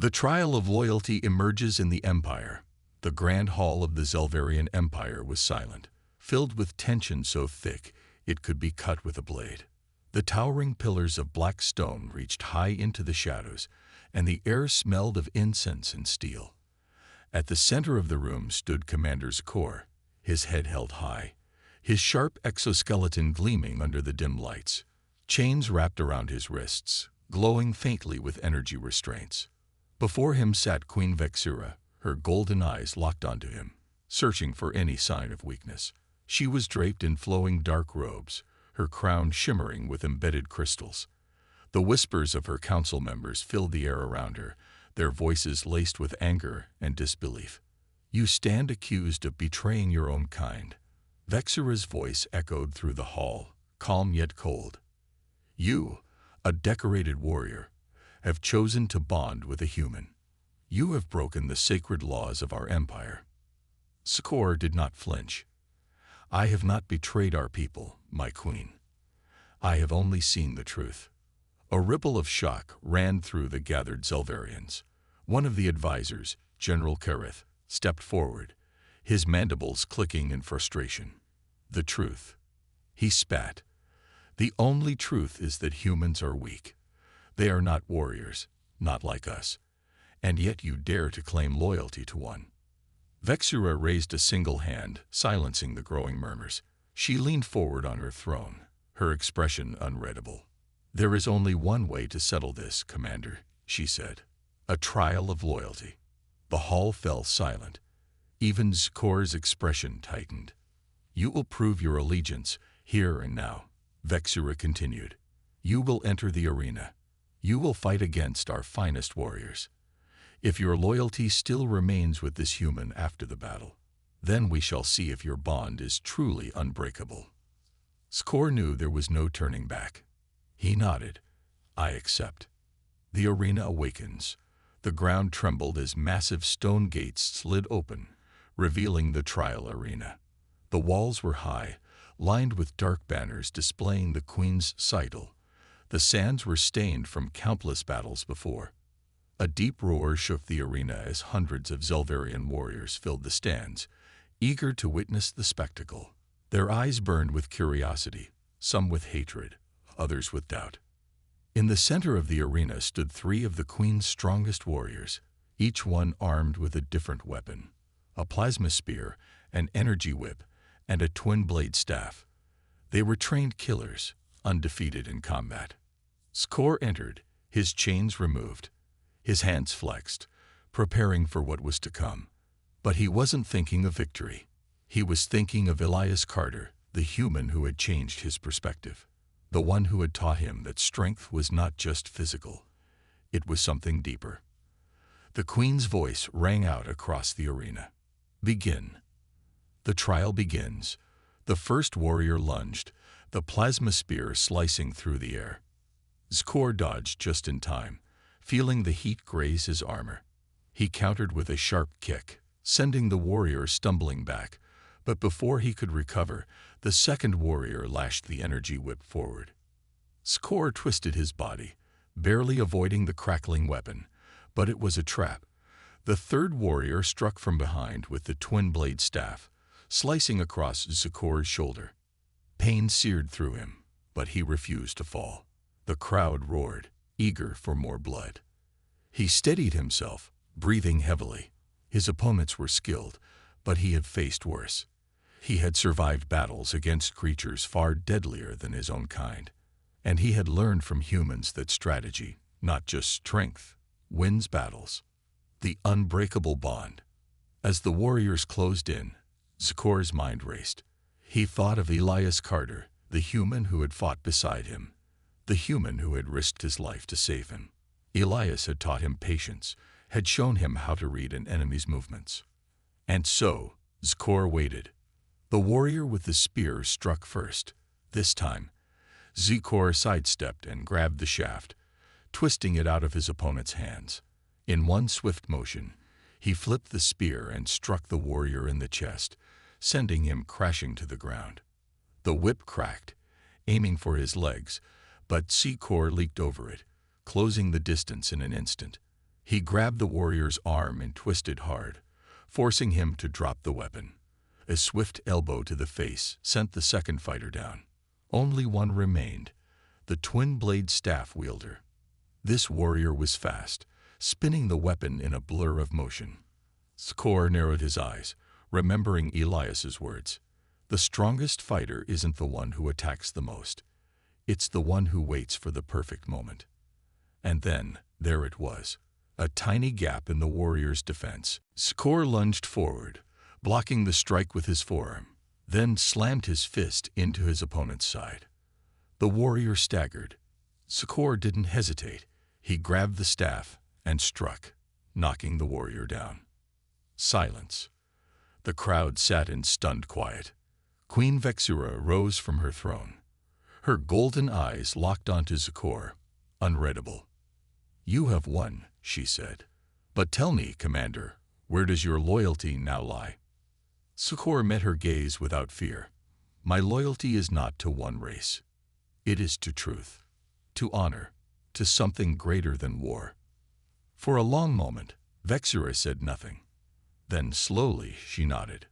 The trial of loyalty emerges in the Empire. The grand hall of the Zelvarian Empire was silent, filled with tension so thick it could be cut with a blade. The towering pillars of black stone reached high into the shadows, and the air smelled of incense and steel. At the center of the room stood Commander Zcor, his head held high, his sharp exoskeleton gleaming under the dim lights, chains wrapped around his wrists, glowing faintly with energy restraints. Before him sat Queen Vexura, her golden eyes locked onto him, searching for any sign of weakness. She was draped in flowing dark robes, her crown shimmering with embedded crystals. The whispers of her council members filled the air around her, their voices laced with anger and disbelief. "You stand accused of betraying your own kind." Vexura's voice echoed through the hall, calm yet cold. "You, a decorated warrior, have chosen to bond with a human. You have broken the sacred laws of our empire." Zcor did not flinch. "I have not betrayed our people, my queen. I have only seen the truth." A ripple of shock ran through the gathered Zelvarians. One of the advisors, General Karith, stepped forward, his mandibles clicking in frustration. "The truth," he spat. "The only truth is that humans are weak. They are not warriors, not like us. And yet you dare to claim loyalty to one." Vexura raised a single hand, silencing the growing murmurs. She leaned forward on her throne, her expression unreadable. "There is only one way to settle this, Commander," she said. "A trial of loyalty." The hall fell silent. Even Zcor's expression tightened. "You will prove your allegiance here and now," Vexura continued. "You will enter the arena. You will fight against our finest warriors. If your loyalty still remains with this human after the battle, then we shall see if your bond is truly unbreakable." Zcor knew there was no turning back. He nodded. "I accept." The arena awakens. The ground trembled as massive stone gates slid open, revealing the trial arena. The walls were high, lined with dark banners displaying the Queen's sigil. The sands were stained from countless battles before. A deep roar shook the arena as hundreds of Zelvarian warriors filled the stands, eager to witness the spectacle. Their eyes burned with curiosity, some with hatred, others with doubt. In the center of the arena stood three of the Queen's strongest warriors, each one armed with a different weapon: a plasma spear, an energy whip, and a twin-blade staff. They were trained killers, undefeated in combat. Zcor entered, his chains removed, his hands flexed, preparing for what was to come. But he wasn't thinking of victory. He was thinking of Elias Carter, the human who had changed his perspective, the one who had taught him that strength was not just physical. It was something deeper. The Queen's voice rang out across the arena. "Begin." The trial begins. The first warrior lunged, the plasma spear slicing through the air. Zcor dodged just in time, feeling the heat graze his armor. He countered with a sharp kick, sending the warrior stumbling back, but before he could recover, the second warrior lashed the energy whip forward. Zcor twisted his body, barely avoiding the crackling weapon, but it was a trap. The third warrior struck from behind with the twin-blade staff, slicing across Zcor's shoulder. Pain seared through him, but he refused to fall. The crowd roared, eager for more blood. He steadied himself, breathing heavily. His opponents were skilled, but he had faced worse. He had survived battles against creatures far deadlier than his own kind, and he had learned from humans that strategy, not just strength, wins battles. The unbreakable bond. As the warriors closed in, Zcor's mind raced. He thought of Elias Carter, the human who had fought beside him, the human who had risked his life to save him. Elias had taught him patience, had shown him how to read an enemy's movements. And so, Zcor waited. The warrior with the spear struck first. This time, Zcor sidestepped and grabbed the shaft, twisting it out of his opponent's hands. In one swift motion, he flipped the spear and struck the warrior in the chest, sending him crashing to the ground. The whip cracked, aiming for his legs, but Zcor leaped over it, closing the distance in an instant. He grabbed the warrior's arm and twisted hard, forcing him to drop the weapon. A swift elbow to the face sent the second fighter down. Only one remained, the twin-blade staff wielder. This warrior was fast, spinning the weapon in a blur of motion. Skor narrowed his eyes, remembering Elias's words. The strongest fighter isn't the one who attacks the most. It's the one who waits for the perfect moment. And then, there it was, a tiny gap in the warrior's defense. Skor lunged forward, blocking the strike with his forearm, then slammed his fist into his opponent's side. The warrior staggered. Skor didn't hesitate. He grabbed the staff and struck, knocking the warrior down. Silence. The crowd sat in stunned quiet. Queen Vexura rose from her throne. Her golden eyes locked onto Skor, unreadable. "You have won," she said. "But tell me, Commander, where does your loyalty now lie?" Skor met her gaze without fear. "My loyalty is not to one race. It is to truth, to honor, to something greater than war." For a long moment, Vexura said nothing. Then slowly she nodded.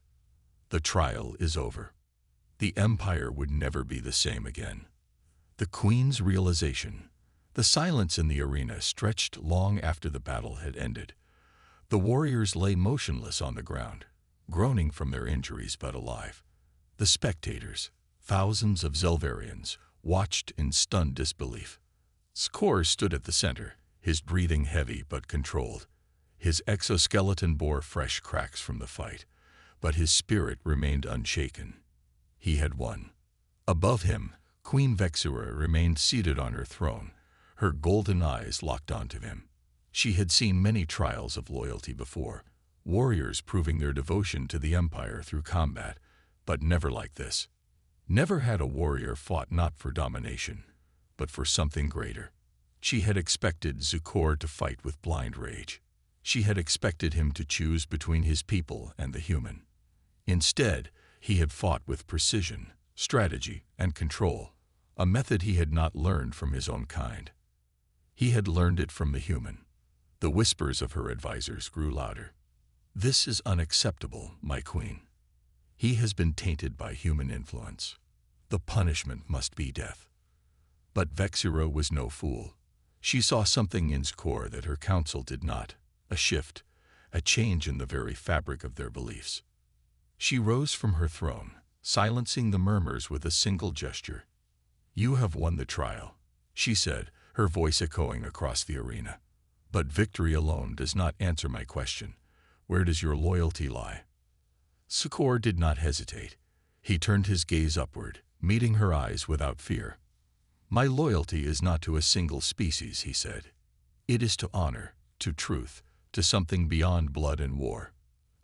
The trial is over. The Empire would never be the same again. The Queen's realization. The silence in the arena stretched long after the battle had ended. The warriors lay motionless on the ground, groaning from their injuries but alive. The spectators, thousands of Zelvarians, watched in stunned disbelief. Skor stood at the center, his breathing heavy but controlled. His exoskeleton bore fresh cracks from the fight, but his spirit remained unshaken. He had won. Above him, Queen Vexura remained seated on her throne, her golden eyes locked onto him. She had seen many trials of loyalty before, warriors proving their devotion to the Empire through combat, but never like this. Never had a warrior fought not for domination, but for something greater. She had expected Skor to fight with blind rage. She had expected him to choose between his people and the human. Instead, he had fought with precision, strategy, and control, a method he had not learned from his own kind. He had learned it from the human. The whispers of her advisors grew louder. "This is unacceptable, my queen. He has been tainted by human influence. The punishment must be death." But Vexura was no fool. She saw something in Skor that her council did not, a shift, a change in the very fabric of their beliefs. She rose from her throne, silencing the murmurs with a single gesture. "You have won the trial," she said, her voice echoing across the arena. "But victory alone does not answer my question. Where does your loyalty lie?" Skor did not hesitate. He turned his gaze upward, meeting her eyes without fear. "My loyalty is not to a single species," he said. "It is to honor, to truth, to something beyond blood and war."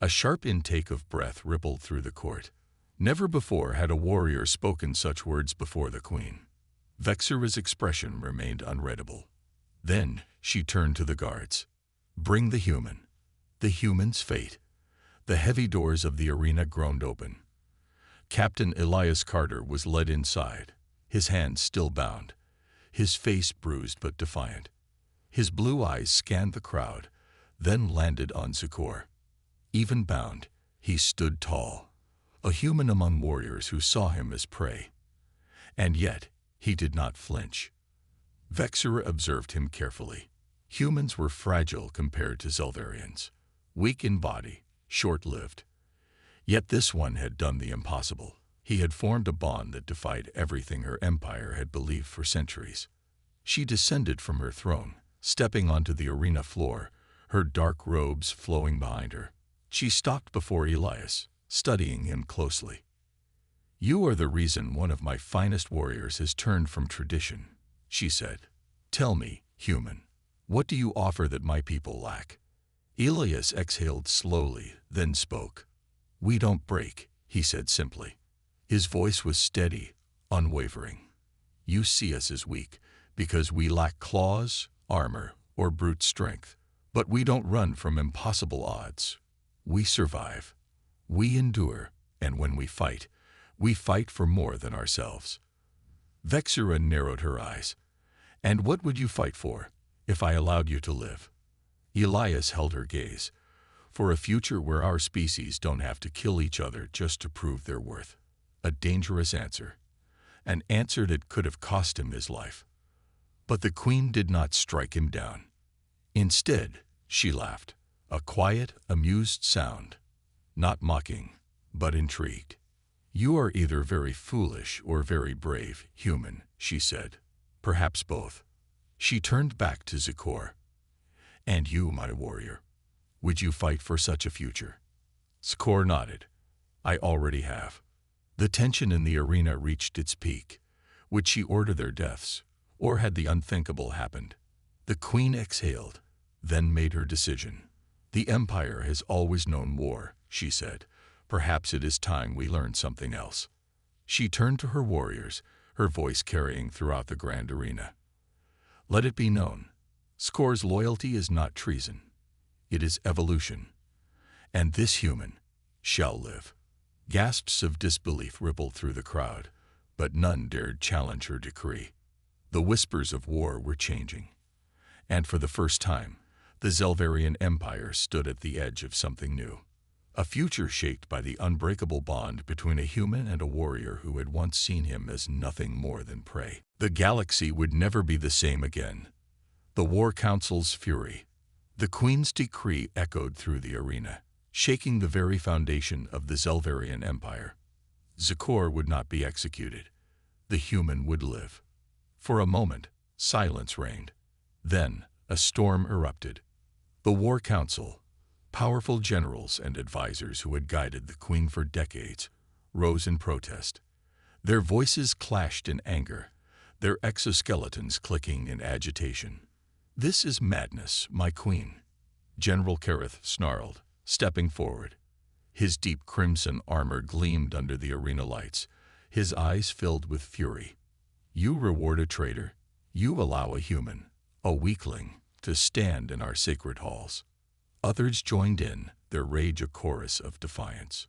A sharp intake of breath rippled through the court. Never before had a warrior spoken such words before the queen. Vexura's expression remained unreadable. Then she turned to the guards. "Bring the human. The human's fate." The heavy doors of the arena groaned open. Captain Elias Carter was led inside, his hands still bound, his face bruised but defiant. His blue eyes scanned the crowd, then landed on Skor. Even bound, he stood tall, a human among warriors who saw him as prey. And yet, he did not flinch. Vexura observed him carefully. Humans were fragile compared to Zelvarians, weak in body, short-lived. Yet this one had done the impossible. He had formed a bond that defied everything her empire had believed for centuries. She descended from her throne, stepping onto the arena floor, her dark robes flowing behind her. She stopped before Elias, studying him closely. "You are the reason one of my finest warriors has turned from tradition," she said. "Tell me, human, what do you offer that my people lack?" Elias exhaled slowly, then spoke. "We don't break," he said simply. His voice was steady, unwavering. "You see us as weak because we lack claws, armor, or brute strength. But we don't run from impossible odds. We survive. We endure, and when we fight for more than ourselves." Vexura narrowed her eyes. "And what would you fight for, if I allowed you to live?" Elias held her gaze. For a future where our species don't have to kill each other just to prove their worth. A dangerous answer. An answer that could have cost him his life. But the Queen did not strike him down. Instead, she laughed, a quiet, amused sound. Not mocking, but intrigued. "You are either very foolish or very brave, human," she said. "Perhaps both." She turned back to Zikor. "And you, my warrior, would you fight for such a future?" Zikor nodded. "I already have." The tension in the arena reached its peak. Would she order their deaths, or had the unthinkable happened? The Queen exhaled, then made her decision. "The Empire has always known war," she said. "Perhaps it is time we learned something else." She turned to her warriors, her voice carrying throughout the grand arena. "Let it be known, Zikor's loyalty is not treason. It is evolution. And this human shall live." Gasps of disbelief rippled through the crowd, but none dared challenge her decree. The whispers of war were changing. And for the first time, the Zelvarian Empire stood at the edge of something new. A future shaped by the unbreakable bond between a human and a warrior who had once seen him as nothing more than prey. The galaxy would never be the same again. The War Council's fury. The Queen's decree echoed through the arena, shaking the very foundation of the Zelvarian Empire. Zikor would not be executed. The human would live. For a moment, silence reigned. Then, a storm erupted. The War Council, powerful generals and advisors who had guided the Queen for decades, rose in protest. Their voices clashed in anger, their exoskeletons clicking in agitation. "This is madness, my Queen," General Kareth snarled, stepping forward. His deep crimson armor gleamed under the arena lights, his eyes filled with fury. "You reward a traitor. You allow a human, a weakling, to stand in our sacred halls." Others joined in, their rage a chorus of defiance.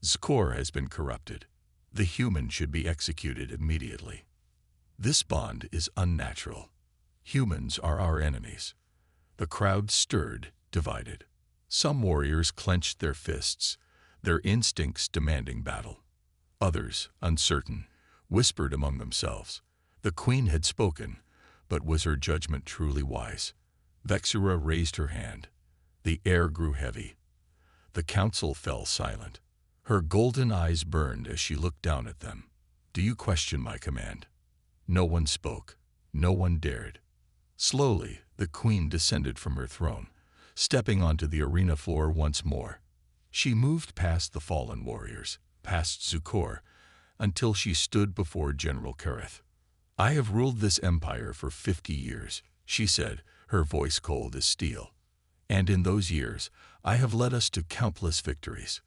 "Zikor has been corrupted. The human should be executed immediately. This bond is unnatural. Humans are our enemies." The crowd stirred, divided. Some warriors clenched their fists, their instincts demanding battle. Others, uncertain, whispered among themselves. The Queen had spoken, but was her judgment truly wise? Vexura raised her hand. The air grew heavy. The council fell silent. Her golden eyes burned as she looked down at them. "Do you question my command?" No one spoke. No one dared. Slowly, the Queen descended from her throne, stepping onto the arena floor once more. She moved past the fallen warriors, past Zikor, until she stood before General Kareth. "I have ruled this empire for 50 years, she said, her voice cold as steel. "And in those years, I have led us to countless victories.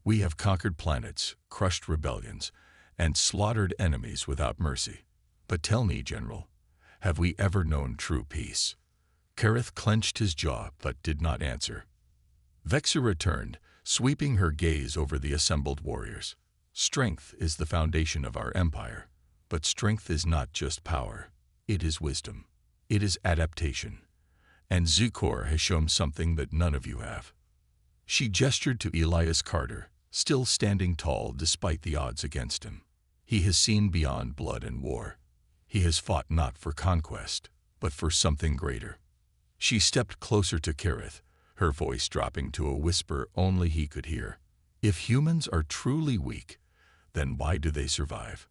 We have conquered planets, crushed rebellions, and slaughtered enemies without mercy. But tell me, General, have we ever known true peace?" Kareth clenched his jaw but did not answer. Vexura turned, sweeping her gaze over the assembled warriors. "Strength is the foundation of our empire, but strength is not just power. It is wisdom. It is adaptation. And Zikor has shown something that none of you have." She gestured to Elias Carter, still standing tall despite the odds against him. "He has seen beyond blood and war. He has fought not for conquest, but for something greater." She stepped closer to Kareth, her voice dropping to a whisper only he could hear. "If humans are truly weak, then why do they survive?"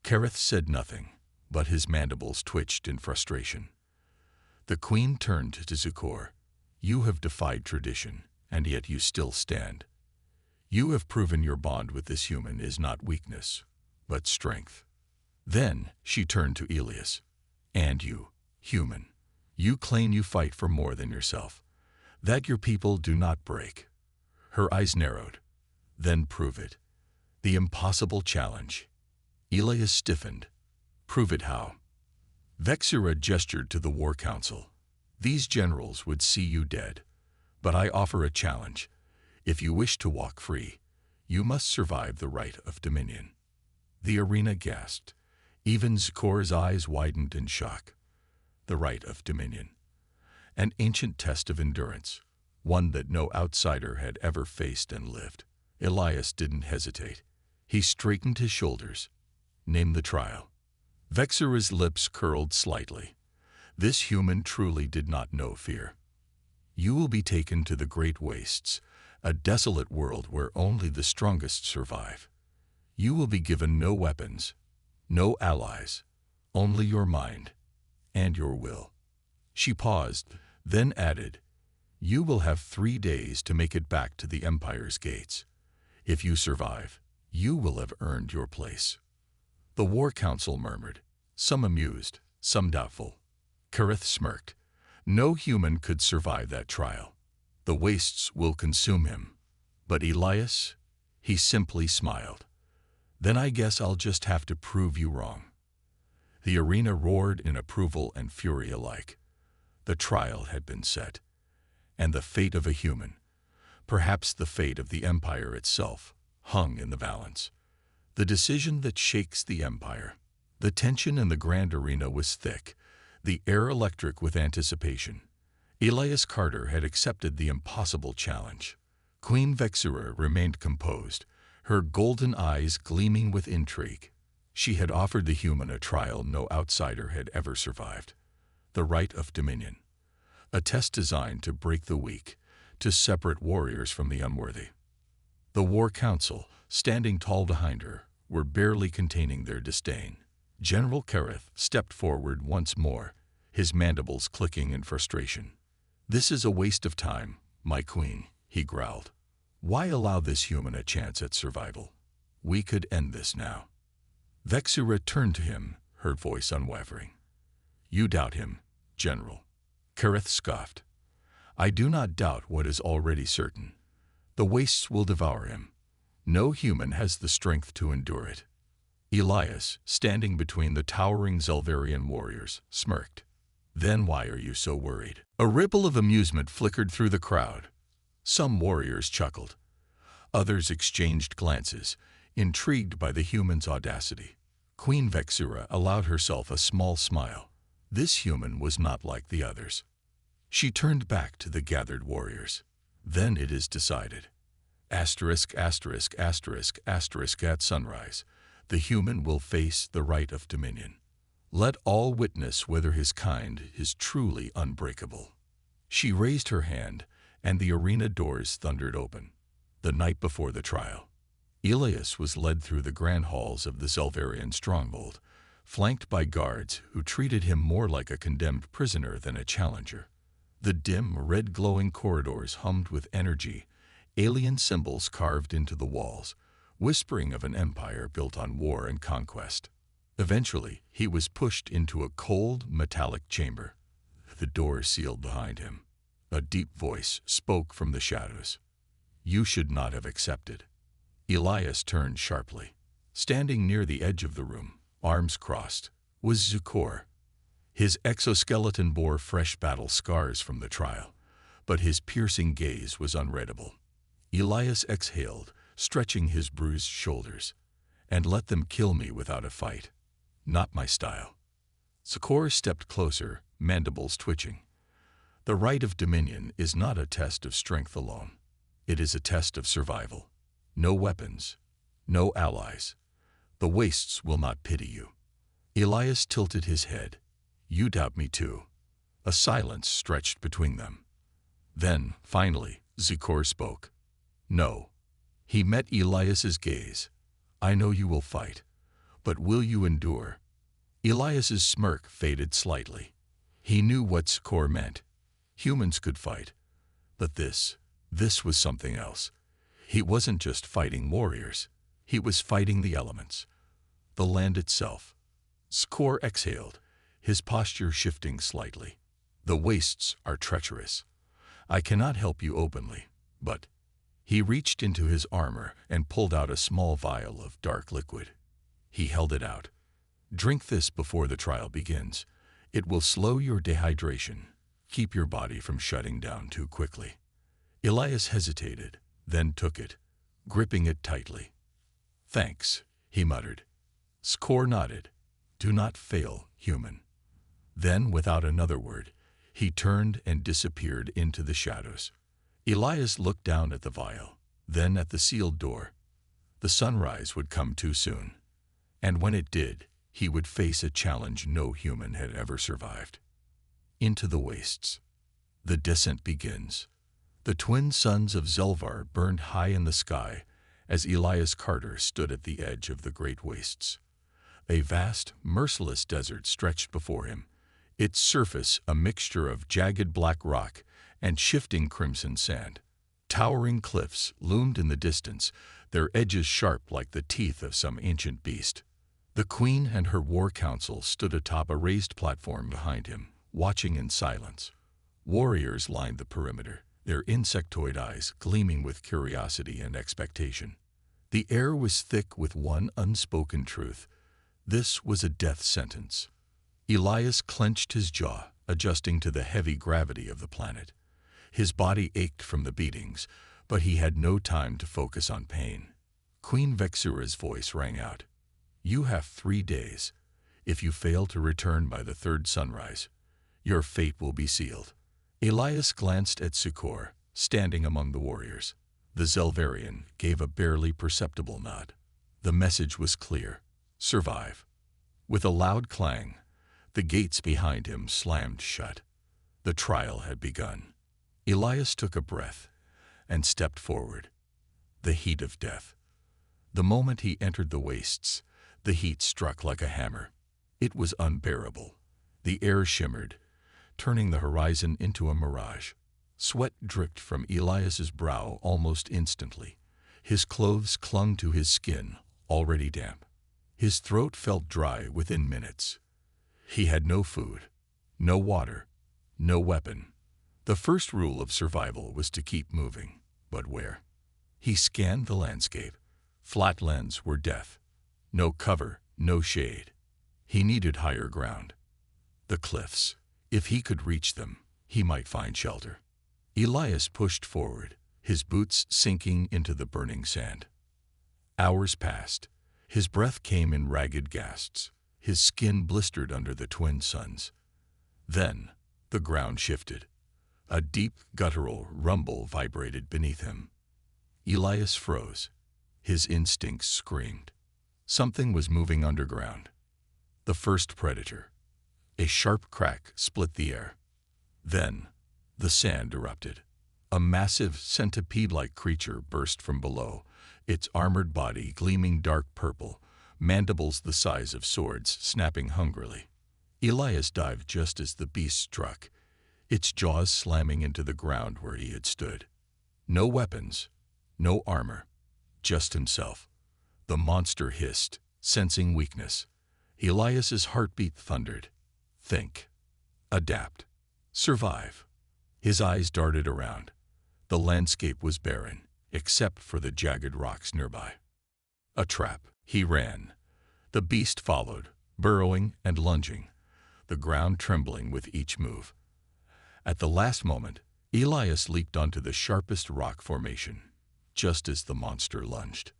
Kareth said nothing, but his mandibles twitched in frustration. The Queen turned to Zikor. "You have defied tradition, and yet you still stand. You have proven your bond with this human is not weakness, but strength." Then she turned to Elias. "And you, human, you claim you fight for more than yourself, that your people do not break." Her eyes narrowed. "Then prove it." The impossible challenge. Elias stiffened. "Prove it how?" Vexura gestured to the War Council. "These generals would see you dead, but I offer a challenge. If you wish to walk free, you must survive the rite of dominion." The arena gasped. Even Zikor's eyes widened in shock. The rite of dominion. An ancient test of endurance, one that no outsider had ever faced and lived. Elias didn't hesitate. He straightened his shoulders. Name the trial. Vexura's lips curled slightly. This human truly did not know fear. You will be taken to the great wastes, a desolate world where only the strongest survive. You will be given no weapons, no allies, only your mind and your will. She paused, then added, You will have 3 days to make it back to the Empire's gates. If you survive, you will have earned your place. The War Council murmured, some amused, some doubtful. Kareth smirked. No human could survive that trial. The wastes will consume him. But Elias, he simply smiled. Then I guess I'll just have to prove you wrong. The arena roared in approval and fury alike. The trial had been set. And the fate of a human, perhaps the fate of the Empire itself, hung in the balance. The decision that shakes the Empire. The tension in the grand arena was thick, the air electric with anticipation. Elias Carter had accepted the impossible challenge. Queen Vexura remained composed, her golden eyes gleaming with intrigue. She had offered the human a trial no outsider had ever survived. The right of dominion. A test designed to break the weak, to separate warriors from the unworthy. The War Council, standing tall behind her, were barely containing their disdain. General Kareth stepped forward once more, his mandibles clicking in frustration. This is a waste of time, my queen, he growled. Why allow this human a chance at survival? We could end this now. Vexura turned to him, her voice unwavering. You doubt him, General. Kareth scoffed. I do not doubt what is already certain. The wastes will devour him. No human has the strength to endure it. Elias, standing between the towering Zelvarian warriors, smirked. Then why are you so worried? A ripple of amusement flickered through the crowd. Some warriors chuckled. Others exchanged glances, intrigued by the human's audacity. Queen Vexura allowed herself a small smile. This human was not like the others. She turned back to the gathered warriors. Then it is decided. Asterisk, asterisk, asterisk, asterisk at sunrise. The human will face the right of dominion. Let all witness whether his kind is truly unbreakable. She raised her hand, and the arena doors thundered open. The night before the trial, Elias was led through the grand halls of the Zelvarian stronghold, flanked by guards who treated him more like a condemned prisoner than a challenger. The dim, red-glowing corridors hummed with energy, alien symbols carved into the walls, whispering of an empire built on war and conquest. Eventually, he was pushed into a cold, metallic chamber. The door sealed behind him. A deep voice spoke from the shadows. You should not have accepted. Elias turned sharply. Standing near the edge of the room, arms crossed, was Zukor. His exoskeleton bore fresh battle scars from the trial, but his piercing gaze was unreadable. Elias exhaled, stretching his bruised shoulders. And let them kill me without a fight. Not my style. Zukor stepped closer, mandibles twitching. The right of dominion is not a test of strength alone. It is a test of survival. No weapons, no allies. The wastes will not pity you. Elias tilted his head. You doubt me too. A silence stretched between them. Then, finally, Zukor spoke. No. He met Elias's gaze. I know you will fight, but will you endure? Elias's smirk faded slightly. He knew what Zukor meant. Humans could fight, but this was something else. He wasn't just fighting warriors. He was fighting the elements, the land itself. Zukor exhaled, his posture shifting slightly. The wastes are treacherous. I cannot help you openly, but... He reached into his armor and pulled out a small vial of dark liquid. He held it out. Drink this before the trial begins. It will slow your dehydration, keep your body from shutting down too quickly. Elias hesitated, then took it, gripping it tightly. Thanks, he muttered. Zukor nodded. Do not fail, human. Then, without another word, He turned and disappeared into the shadows. Elias looked down at the vial, then at the sealed door. The sunrise would come too soon, and when it did, he would face a challenge no human had ever survived. Into the wastes. The descent begins. The twin suns of Zelvar burned high in the sky as Elias Carter stood at the edge of the great wastes. A vast, merciless desert stretched before him, its surface a mixture of jagged black rock and shifting crimson sand. Towering cliffs loomed in the distance, their edges sharp like the teeth of some ancient beast. The queen and her war council stood atop a raised platform behind him, watching in silence. Warriors lined the perimeter, their insectoid eyes gleaming with curiosity and expectation. The air was thick with one unspoken truth. This was a death sentence. Elias clenched his jaw, adjusting to the heavy gravity of the planet. His body ached from the beatings, but he had no time to focus on pain. Queen Vexura's voice rang out. "You have 3 days. If you fail to return by the third sunrise, your fate will be sealed." Elias glanced at Sucor, standing among the warriors. The Zelvarian gave a barely perceptible nod. The message was clear. Survive. With a loud clang, the gates behind him slammed shut. The trial had begun. Elias took a breath and stepped forward. The heat of death. The moment he entered the wastes, the heat struck like a hammer. It was unbearable. The air shimmered, turning the horizon into a mirage. Sweat dripped from Elias's brow almost instantly. His clothes clung to his skin, already damp. His throat felt dry within minutes. He had no food, no water, no weapon. The first rule of survival was to keep moving, but where? He scanned the landscape. Flatlands were death. No cover, no shade. He needed higher ground. The cliffs. If he could reach them, he might find shelter. Elias pushed forward, his boots sinking into the burning sand. Hours passed. His breath came in ragged gasps. His skin blistered under the twin suns. Then, the ground shifted. A deep, guttural rumble vibrated beneath him. Elias froze. His instincts screamed. Something was moving underground. The first predator. A sharp crack split the air. Then, the sand erupted. A massive, centipede-like creature burst from below, its armored body gleaming dark purple, mandibles the size of swords snapping hungrily. Elias dived just as the beast struck, its jaws slamming into the ground where he had stood. No weapons, no armor, just himself. The monster hissed, sensing weakness. Elias's heartbeat thundered. Think. Adapt. Survive. His eyes darted around. The landscape was barren, except for the jagged rocks nearby. A trap. He ran. The beast followed, burrowing and lunging, the ground trembling with each move. At the last moment, Elias leaped onto the sharpest rock formation, just as the monster lunged.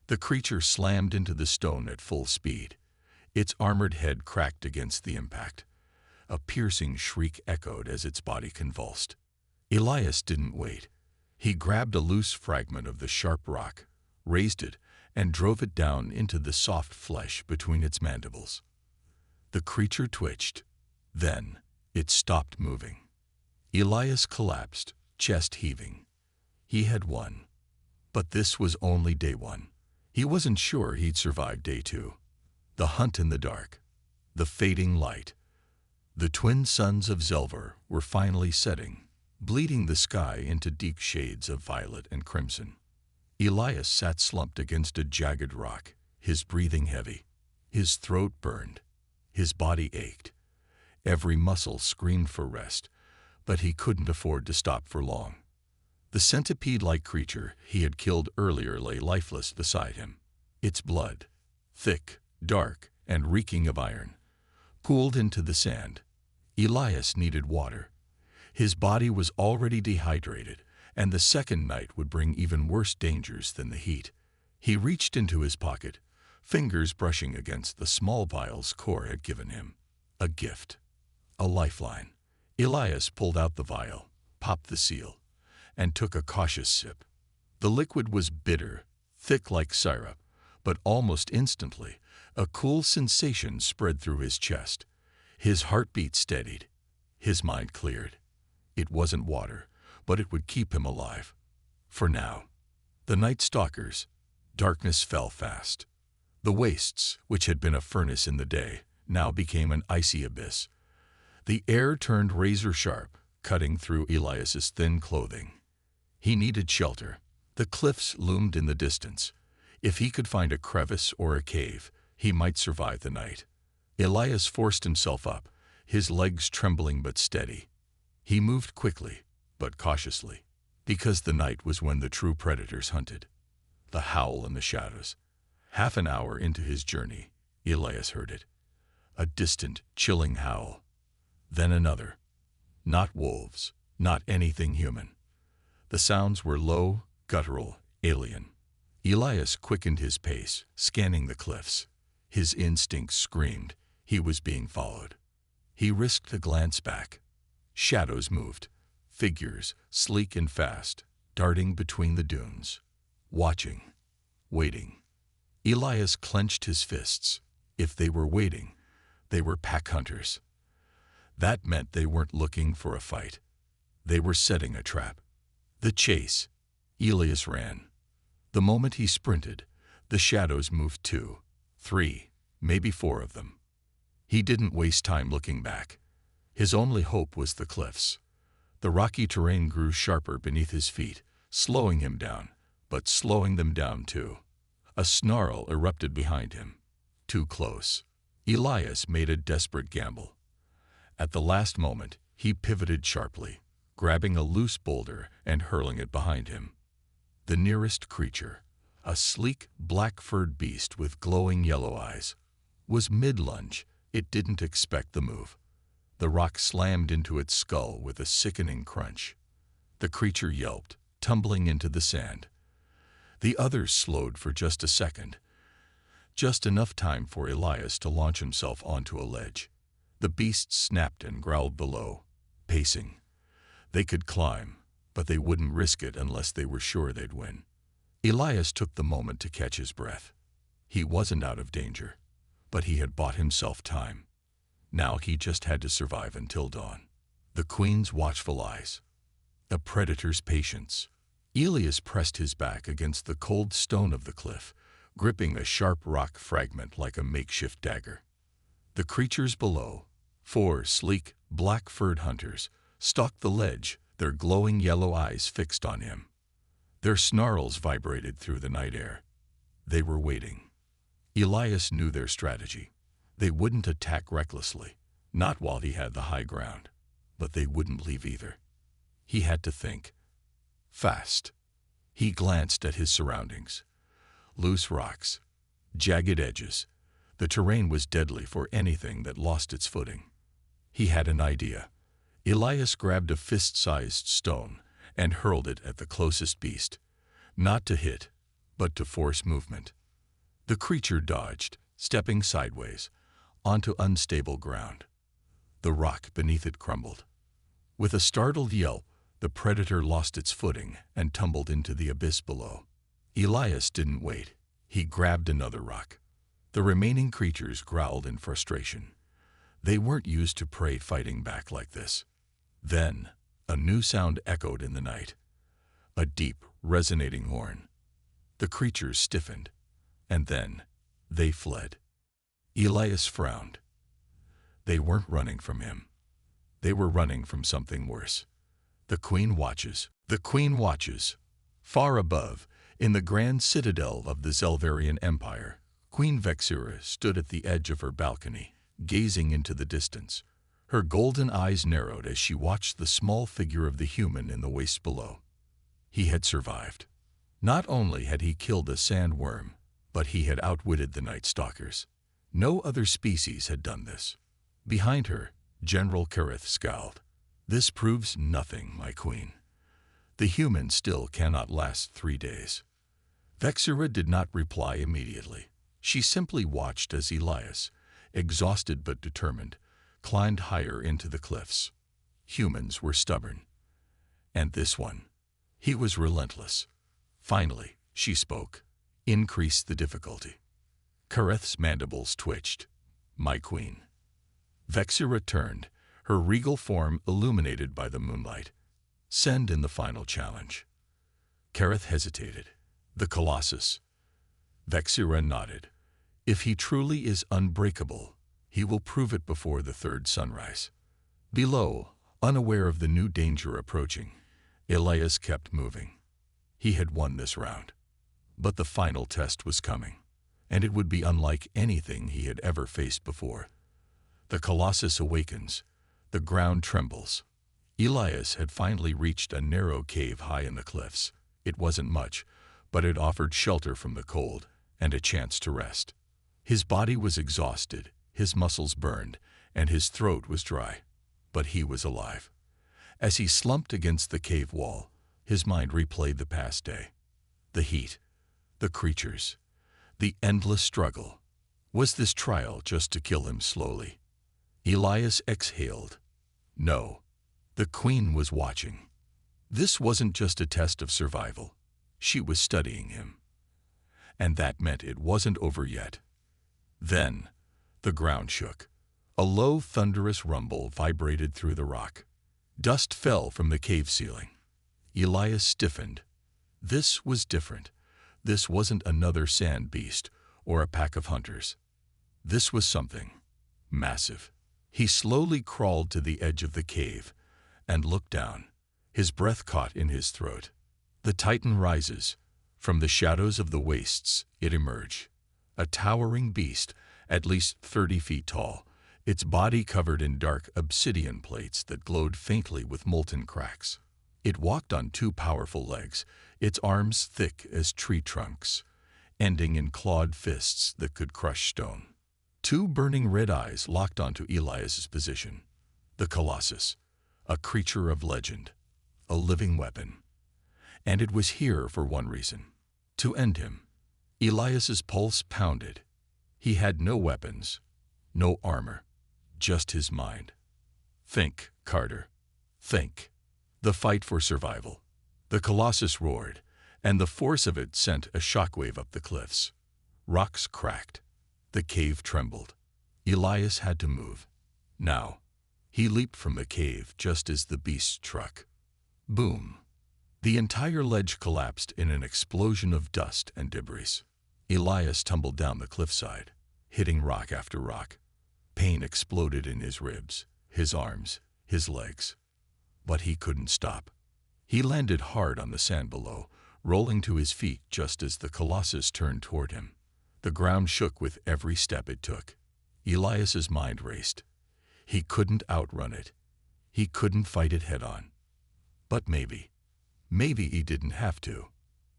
The creature slammed into the stone at full speed. Its armored head cracked against the impact. A piercing shriek echoed as its body convulsed. Elias didn't wait. He grabbed a loose fragment of the sharp rock, raised it, and drove it down into the soft flesh between its mandibles. The creature twitched. Then it stopped moving. Elias collapsed, chest heaving. He had won. But this was only day 1. He wasn't sure he'd survive day 2. The hunt in the dark. The fading light. The twin suns of Zelvar were finally setting, bleeding the sky into deep shades of violet and crimson. Elias sat slumped against a jagged rock, his breathing heavy. His throat burned. His body ached. Every muscle screamed for rest, but he couldn't afford to stop for long. The centipede-like creature he had killed earlier lay lifeless beside him. Its blood, thick, dark, and reeking of iron, pooled into the sand. Elias needed water. His body was already dehydrated, and the second night would bring even worse dangers than the heat. He reached into his pocket, fingers brushing against the small vials Kor had given him. A gift. A lifeline. Elias pulled out the vial, popped the seal, and took a cautious sip. The liquid was bitter, thick like syrup, but almost instantly, a cool sensation spread through his chest. His heartbeat steadied. His mind cleared. It wasn't water, but it would keep him alive. For now. The night stalkers. Darkness fell fast. The wastes, which had been a furnace in the day, now became an icy abyss. The air turned razor-sharp, cutting through Elias's thin clothing. He needed shelter. The cliffs loomed in the distance. If he could find a crevice or a cave, he might survive the night. Elias forced himself up, his legs trembling but steady. He moved quickly, but cautiously, because the night was when the true predators hunted. The howl in the shadows. Half an hour into his journey, Elias heard it. A distant, chilling howl. Then another. Not wolves, not anything human. The sounds were low, guttural, alien. Elias quickened his pace, scanning the cliffs. His instincts screamed he was being followed. He risked a glance back. Shadows moved, figures, sleek and fast, darting between the dunes. Watching, waiting. Elias clenched his fists. If they were waiting, they were pack hunters. That meant they weren't looking for a fight. They were setting a trap. The chase. Elias ran. The moment he sprinted, the shadows moved 2, 3, maybe 4 of them. He didn't waste time looking back. His only hope was the cliffs. The rocky terrain grew sharper beneath his feet, slowing him down, but slowing them down too. A snarl erupted behind him. Too close. Elias made a desperate gamble. At the last moment, he pivoted sharply, grabbing a loose boulder and hurling it behind him. The nearest creature, a sleek, black-furred beast with glowing yellow eyes, was mid-lunge. It didn't expect the move. The rock slammed into its skull with a sickening crunch. The creature yelped, tumbling into the sand. The others slowed for just a second, just enough time for Elias to launch himself onto a ledge. The beast snapped and growled below, pacing. They could climb, but they wouldn't risk it unless they were sure they'd win. Elias took the moment to catch his breath. He wasn't out of danger, but he had bought himself time. Now he just had to survive until dawn. The queen's watchful eyes. A predator's patience. Elias pressed his back against the cold stone of the cliff, gripping a sharp rock fragment like a makeshift dagger. The creatures below, 4 sleek, black-furred hunters, stalked the ledge, their glowing yellow eyes fixed on him. Their snarls vibrated through the night air. They were waiting. Elias knew their strategy. They wouldn't attack recklessly, not while he had the high ground, but they wouldn't leave either. He had to think. Fast. He glanced at his surroundings. Loose rocks, jagged edges. The terrain was deadly for anything that lost its footing. He had an idea. Elias grabbed a fist-sized stone and hurled it at the closest beast, not to hit, but to force movement. The creature dodged, stepping sideways, onto unstable ground. The rock beneath it crumbled. With a startled yelp, the predator lost its footing and tumbled into the abyss below. Elias didn't wait. He grabbed another rock. The remaining creatures growled in frustration. They weren't used to prey fighting back like this. Then, a new sound echoed in the night. A deep, resonating horn. The creatures stiffened, and then they fled. Elias frowned. They weren't running from him. They were running from something worse. The Queen watches. The Queen watches. Far above, in the grand citadel of the Zelvarian Empire, Queen Vexura stood at the edge of her balcony, gazing into the distance. Her golden eyes narrowed as she watched the small figure of the human in the wastes below. He had survived. Not only had he killed a sandworm, but he had outwitted the night stalkers. No other species had done this. Behind her, General Kareth scowled. This proves nothing, my queen. The human still cannot last 3 days. Vexura did not reply immediately. She simply watched as Elias, exhausted but determined, climbed higher into the cliffs. Humans were stubborn. And this one, he was relentless. Finally, she spoke. Increase the difficulty. Kareth's mandibles twitched. My queen. Vexira turned, her regal form illuminated by the moonlight. Send in the final challenge. Kareth hesitated. The Colossus. Vexira nodded. If he truly is unbreakable, he will prove it before the third sunrise. Below, unaware of the new danger approaching, Elias kept moving. He had won this round. But the final test was coming, and it would be unlike anything he had ever faced before. The Colossus awakens. The ground trembles. Elias had finally reached a narrow cave high in the cliffs. It wasn't much, but it offered shelter from the cold and a chance to rest. His body was exhausted, his muscles burned, and his throat was dry. But he was alive. As he slumped against the cave wall, his mind replayed the past day. The heat, the creatures, the endless struggle. Was this trial just to kill him slowly? Elias exhaled. No, the queen was watching. This wasn't just a test of survival. She was studying him. And that meant it wasn't over yet. Then, the ground shook. A low, thunderous rumble vibrated through the rock. Dust fell from the cave ceiling. Elias stiffened. This was different. This wasn't another sand beast or a pack of hunters. This was something massive. He slowly crawled to the edge of the cave and looked down, his breath caught in his throat. The Titan rises. From the shadows of the wastes, it emerged. A towering beast, at least 30 feet tall, its body covered in dark obsidian plates that glowed faintly with molten cracks. It walked on two powerful legs, its arms thick as tree trunks, ending in clawed fists that could crush stone. Two burning red eyes locked onto Elias's position. The Colossus, a creature of legend, a living weapon. And it was here for one reason: to end him. Elias's pulse pounded. He had no weapons, no armor, just his mind. Think, Carter. Think. The fight for survival. The Colossus roared, and the force of it sent a shockwave up the cliffs. Rocks cracked. The cave trembled. Elias had to move. Now. He leaped from the cave just as the beast struck. Boom. The entire ledge collapsed in an explosion of dust and debris. Elias tumbled down the cliffside, hitting rock after rock. Pain exploded in his ribs, his arms, his legs. But he couldn't stop. He landed hard on the sand below, rolling to his feet just as the Colossus turned toward him. The ground shook with every step it took. Elias's mind raced. He couldn't outrun it. He couldn't fight it head-on. But maybe he didn't have to.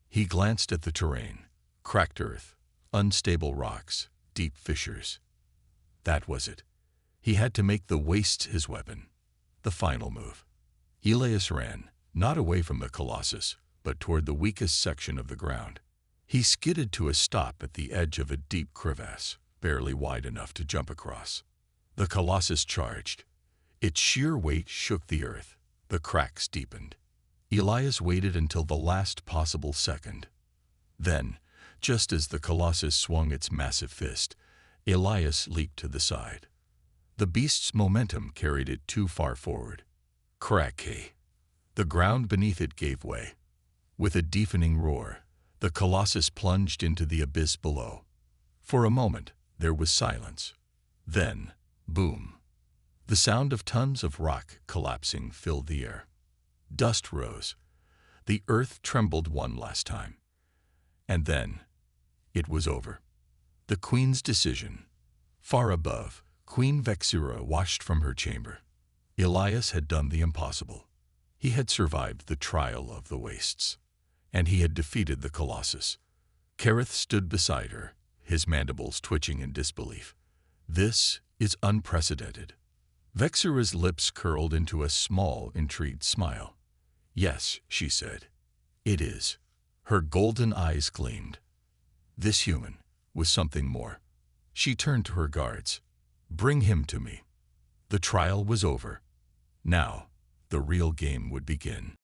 He glanced at the terrain. Cracked earth, unstable rocks, deep fissures. That was it. He had to make the wastes his weapon. The final move. Elias ran, not away from the Colossus, but toward the weakest section of the ground. He skidded to a stop at the edge of a deep crevasse, barely wide enough to jump across. The Colossus charged. Its sheer weight shook the earth. The cracks deepened. Elias waited until the last possible second. Then, just as the Colossus swung its massive fist, Elias leaped to the side. The beast's momentum carried it too far forward. Crack-kay. The ground beneath it gave way. With a deafening roar, the Colossus plunged into the abyss below. For a moment, there was silence. Then, boom. The sound of tons of rock collapsing filled the air. Dust rose. The earth trembled one last time. And then, it was over. The Queen's decision. Far above, Queen Vexira watched from her chamber. Elias had done the impossible. He had survived the trial of the wastes. And he had defeated the Colossus. Kareth stood beside her, his mandibles twitching in disbelief. This is unprecedented. Vexira's lips curled into a small, intrigued smile. Yes, she said. It is. Her golden eyes gleamed. This human was something more. She turned to her guards. Bring him to me. The trial was over. Now, the real game would begin.